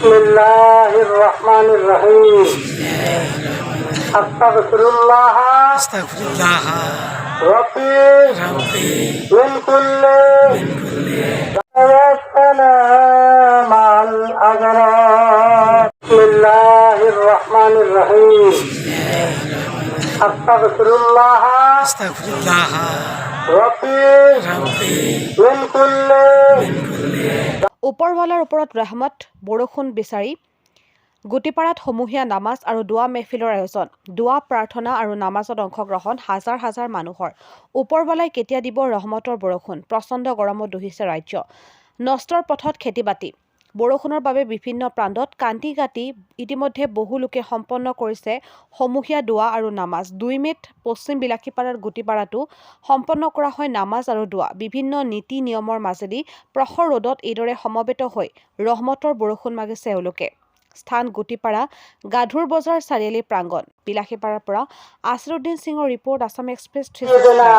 বিসমিল্লাহিৰ ৰহমানিৰ ৰহিম আস্তাগফিৰুল্লাহ ৰব্বি মিন কুল্লি তাওয়াক্কালা মাল আগৰাৰ বিসমিল্লাহিৰ ৰহমানিৰ ৰহিম আস্তাগফিৰুল্লাহ ৰব্বি মিন কুল্লি। ওপৰৱালাৰ ওপৰত ৰহমত বৰষুণ বিচাৰি গুটিপাৰাত সমূহীয়া নামাজ আৰু দুৱা মেহফিলৰ আয়োজন। দুৱা প্ৰাৰ্থনা আৰু নামাজত অংশগ্ৰহণ হাজাৰ হাজাৰ মানুহৰ। ওপৰৱালাই কেতিয়া দিব ৰহমতৰ বৰষুণ? প্ৰচণ্ড গৰমত দহিছে ৰাজ্য। নষ্টৰ পথত খেতি-বাতি। বৰষুণৰ বাবে বিভিন্ন প্ৰান্তত কান্দি কাটি ইতিমধ্যে বহু লোকে সম্পন্ন কৰিছে সমূহীয়া দুৱা আৰু নামাজ। 2 মে'ত পশ্চিম বিলাসীপাৰাৰ গুটিপাৰাতো সম্পন্ন কৰা হয় নামাজ আৰু দুৱা। বিভিন্ন নীতি নিয়মৰ মাজেদি প্ৰখৰ ৰ'দত এইদৰে সমবেত হৈ ৰহমতৰ বৰষুণ মাগিছে এওঁলোকে। স্থান গুটিপাৰা গাধুৰ বজাৰ চাৰিআলি প্ৰাংগণ। বিলাসীপাৰাৰ পৰা আছিৰুদ্দিন সিঙৰ ৰিপৰ্ট, আছাম এক্সপ্ৰেছ 360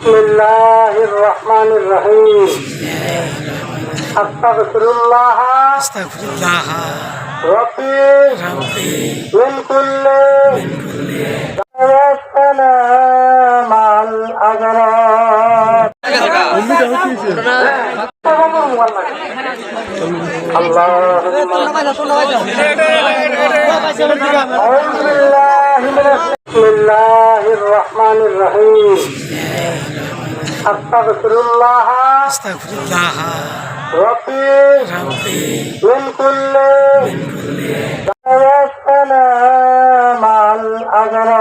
বিসমিল্লাহির রহমানির রহিম আস্তাগফিরুল্লাহ রব্বি মিন কুল্লি তাওয়াক্কালা মাল আগরার বিসমিল্লাহির রহমানির রহিম আস্তাগফিরুল্লাহ রব্বি মিন কুল্লি তাওয়াক্কালা মাল আগরার